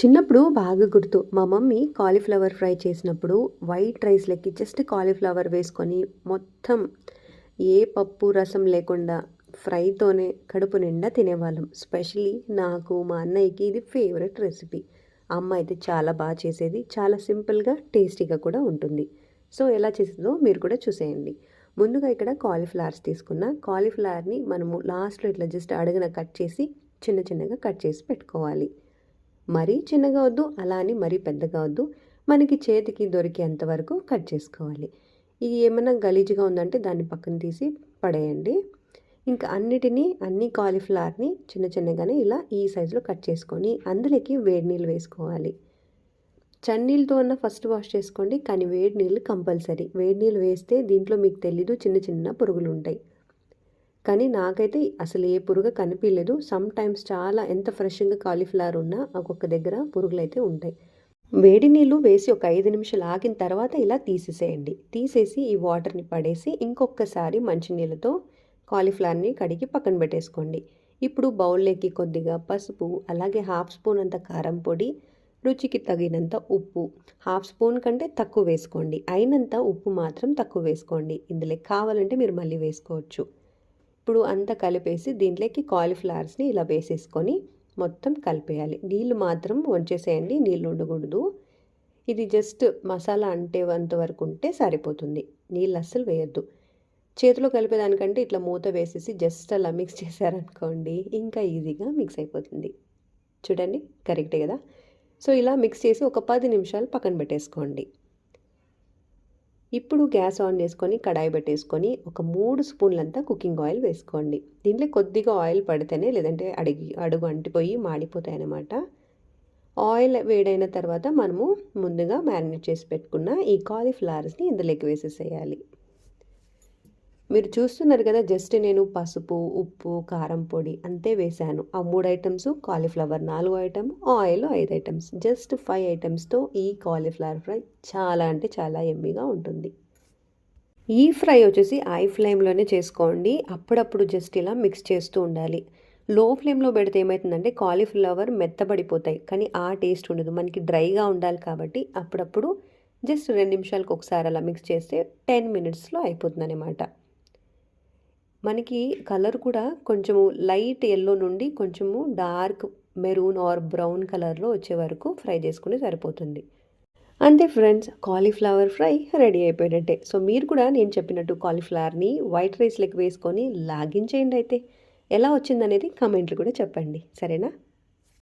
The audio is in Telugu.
చిన్నప్పుడు బాగా గుర్తు. మా మమ్మీ కాలీఫ్లవర్ ఫ్రై చేసినప్పుడు వైట్ రైస్‌లోకి జస్ట్ కాలీఫ్లవర్ వేసుకొని మొత్తం ఏ పప్పు, రసం లేకుండా ఫ్రైతోనే కడుపు నిండా తినేవాళ్ళం. స్పెషల్లీ నాకు, మా అన్నయ్యకి ఇది ఫేవరెట్ రెసిపీ. అమ్మ అయితే చాలా చేసేది. చాలా సింపుల్‌గా, టేస్టీగా కూడా ఉంటుంది. సో, ఎలా చేసిందో మీరు కూడా చూసేయండి. ముందుగా ఇక్కడ కాలీఫ్లవర్స్ తీసుకున్న. కాలీఫ్లవర్‌ని మనము లాస్ట్‌లో ఇట్లా జస్ట్ అడుగున కట్ చేసి చిన్న చిన్నగా కట్ చేసి పెట్టుకోవాలి. మరీ చిన్నగా వద్దు, అలా అని మరీ పెద్దగా వద్దు. మనకి చేతికి దొరికేంత వరకు కట్ చేసుకోవాలి. ఇది ఏమన్నా గలీజ్‌గా ఉందంటే దాన్ని పక్కన తీసి పడేయండి. ఇంకా అన్ని కాలీఫ్లవర్‌ని చిన్న చిన్నగానే ఇలా ఈ సైజులో కట్ చేసుకొని అందులోకి వేడి నీళ్ళు వేసుకోవాలి. చన్నీళ్ళతో అన్నా ఫస్ట్ వాష్ చేసుకోండి. కానీ వేడి నీళ్ళు కంపల్సరీ. వేడి నీళ్ళు వేస్తే దీంట్లో మీకు తెలీదు చిన్న చిన్న పురుగులుంటాయి. కానీ నాకైతే అసలు ఏ పురుగు కనిపియలేదు. టైమ్స్ చాలా ఎంత ఫ్రెష్‌గా కాలీఫ్లవర్ ఉన్నా ఒక్కొక్క దగ్గర పురుగులైతే ఉంటాయి. వేడి నీళ్ళు వేసి ఒక 5 నిమిషాలు ఆగిన తర్వాత ఇలా తీసేసేయండి. తీసేసి ఈ వాటర్‌ని పడేసి ఇంకొకసారి మంచినీళ్ళతో కాలీఫ్లవర్‌ని కడిగి పక్కన పెట్టేసుకోండి. ఇప్పుడు బౌల్‌లోకి కొద్దిగా పసుపు, అలాగే హాఫ్ స్పూన్ అంత కారం పొడి, రుచికి తగినంత ఉప్పు, హాఫ్ స్పూన్ కంటే తక్కువ వేసుకోండి. అయినంత ఉప్పు మాత్రం తక్కువ వేసుకోండి. ఇందులోకి కావాలంటే మీరు మళ్ళీ వేసుకోవచ్చు. ఇప్పుడు అంతా కలిపేసి దీంట్లోకి కాలీఫ్లవర్స్ని ఇలా వేసేసుకొని మొత్తం కలిపేయాలి. నీళ్ళు మాత్రం వంచేసేయండి, నీళ్ళు ఉండకూడదు. ఇది జస్ట్ మసాలా అంటేంత వరకు ఉంటే సరిపోతుంది. నీళ్ళు అస్సలు వేయొద్దు. చేతిలో కలిపేదానికంటే ఇట్లా మూత వేసేసి జస్ట్ అలా మిక్స్ చేశారనుకోండి, ఇంకా ఈజీగా మిక్స్ అయిపోతుంది. చూడండి, కరెక్టే కదా. సో ఇలా మిక్స్ చేసి ఒక 10 నిమిషాలు పక్కన పెట్టేసుకోండి. ఇప్పుడు గ్యాస్ ఆన్ చేసుకొని కడాయి పెట్టేసుకొని ఒక 3 స్పూన్లంతా కుకింగ్ ఆయిల్ వేసుకోండి. దీంట్లో కొద్దిగా ఆయిల్ పడితేనే, లేదంటే అడుగు అంటిపోయి మాడిపోతాయి అన్నమాట. ఆయిల్ వేడైన తర్వాత మనము ముందుగా మ్యారినేట్ చేసి పెట్టుకున్న ఈ కాలీఫ్లవర్స్ని ఇందులోకి వేసేసేయాలి. మీరు చూస్తున్నారు కదా, జస్ట్ నేను పసుపు, ఉప్పు, కారం పొడి అంతే వేశాను. ఆ 3 items, cauliflower 4 item, oil 5 items, just 5 ఐటమ్స్తో ఈ కాలీఫ్లవర్ ఫ్రై చాలా అంటే చాలా యమ్మీగా ఉంటుంది. ఈ ఫ్రై వచ్చేసి హై ఫ్లేమ్లోనే చేసుకోండి. అప్పుడప్పుడు జస్ట్ ఇలా మిక్స్ చేస్తూ ఉండాలి. లో ఫ్లేమ్లో పెడితే ఏమవుతుందంటే కాలీఫ్లవర్ మెత్తబడిపోతాయి, కానీ ఆ టేస్ట్ ఉండదు. మనకి డ్రైగా ఉండాలి కాబట్టి అప్పుడప్పుడు జస్ట్ 2 నిమిషాలకు ఒకసారి అలా మిక్స్ చేస్తే 10 మినిట్స్లో అయిపోతుంది అనమాట. మనకి కలర్ కూడా కొంచెము లైట్ యెల్లో నుండి కొంచెము డార్క్ మెరూన్ ఆర్ బ్రౌన్ కలర్లో వచ్చే వరకు ఫ్రై చేసుకుని సరిపోతుంది. అంతే ఫ్రెండ్స్, కాలీఫ్లవర్ ఫ్రై రెడీ అయిపోయినట్టే. సో మీరు కూడా నేను చెప్పినట్టు కాలీఫ్లవర్ని వైట్ రైస్లోకి వేసుకొని లాగించేయండి. అయితే ఎలా వచ్చిందనేది కామెంట్లు కూడా చెప్పండి, సరేనా?